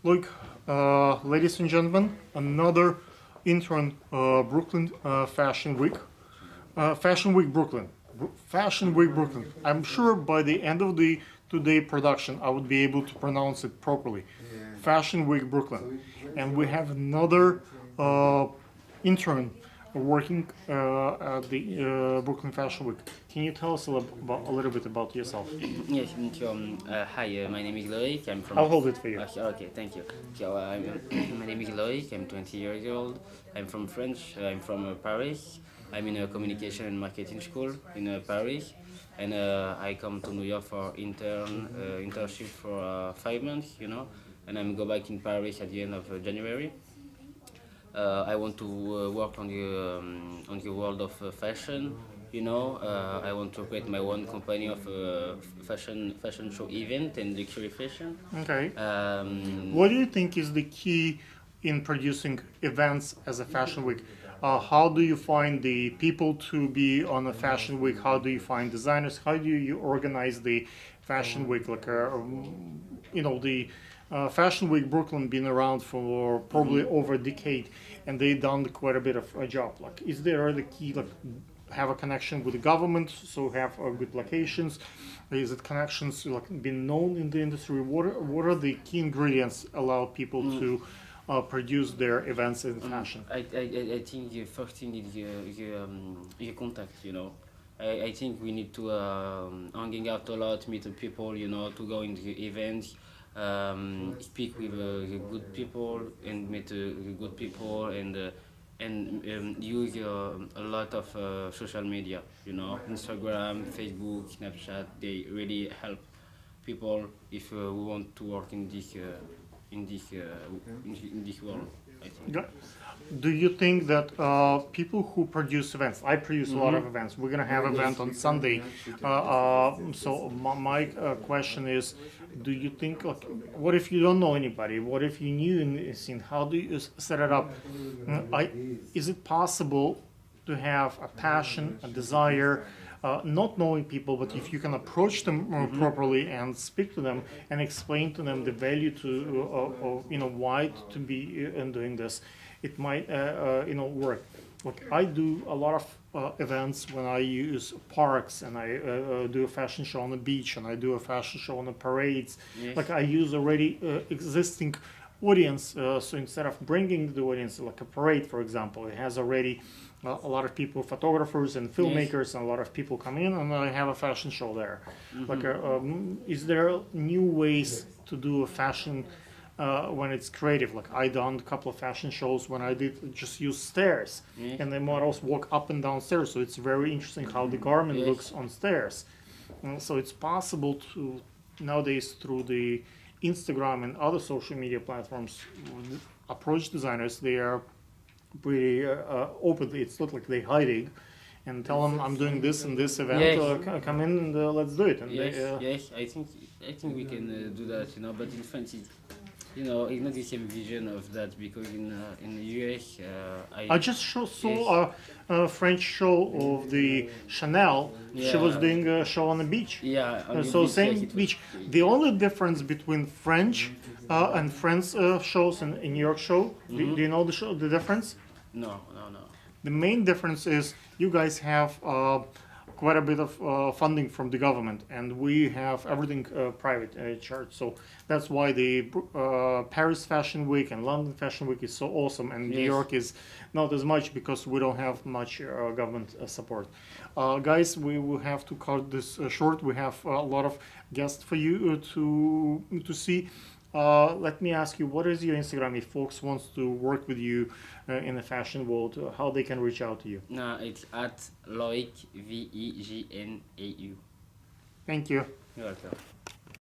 Look, ladies and gentlemen, another intern Brooklyn Fashion Week. Fashion Week Brooklyn. Fashion Week Brooklyn. I'm sure by the end of the today production, I would be able to pronounce it properly. Fashion Week Brooklyn. And we have another intern working at the Brooklyn Fashion Week. Can you tell us a little bit about yourself? Yes, thank you. Hi, my name is Loic. I'm from. I'll hold it for you. Okay, thank you. So, my name is Loic. I'm 20 years old. I'm from French. I'm from Paris. I'm in a communication and marketing school in Paris, and I come to New York for internship for 5 months. And I'm go back in Paris at the end of January. I want to work on the world of fashion. I want to create my own company of fashion show event and luxury fashion. Okay. Um, What do you think is the key in producing events as a fashion week? How do you find the people to be on a fashion week? How do you find designers? How do you organize the fashion week? The Fashion Week Brooklyn been around for probably over a decade, and they done quite a bit of a job. Like, is there the key? Like, have a connection with the government, so have good locations. Is it connections like been known in the industry? What are the key ingredients allow people to produce their events in fashion? I think the first thing is your contact. I think we need to hanging out a lot, meet the people. To go into the events. Speak with the good people and meet the good people and use a lot of social media, Instagram, Facebook, Snapchat. They really help people if we want to work in this world, I think. Yeah. Do you think that people who produce events, I produce a lot of events, we're going to have an event on Sunday, so my question is, do you think, like, what if you don't know anybody? What if you knew in the scene? How do you set it up? Is it possible to have a passion, a desire, not knowing people, but if you can approach them properly and speak to them and explain to them the value why to be in doing this, it might work. Like, I do a lot of events when I use parks, and I do a fashion show on the beach, and I do a fashion show on the parades. Yes. Like, I use already existing audience, so instead of bringing the audience like a parade, for example, it has already a lot of people, photographers and filmmakers, and a lot of people come in, and I have a fashion show there. Like, is there new ways to do a fashion when it's creative? Like, I done a couple of fashion shows when I did just use stairs, and the models walk up and down stairs, so it's very interesting how the garment looks on stairs. So it's possible to nowadays through the Instagram and other social media platforms approach designers. They are pretty open. It's not like they hiding, and tell them I'm doing this and this event. Yes. Come in and let's do it. And Yes. I think we can do that. But in France, it's not the same vision of that, because in the US, I just saw a French show of the Chanel. She was doing a show on the beach. Yeah. On the So beach, same yes, it was- beach. The only difference between French and France shows and New York show, do you know the difference? No. The main difference is you guys have quite a bit of funding from the government, and we have everything private charged. So that's why the Paris Fashion Week and London Fashion Week is so awesome, and New Yes. York is not as much because we don't have much government support. Guys, we will have to cut this short. We have a lot of guests for you to see. Let me ask you, what is your Instagram if folks wants to work with you in the fashion world? How they can reach out to you? No, it's at Loic, Vegnau. Thank you. You're welcome.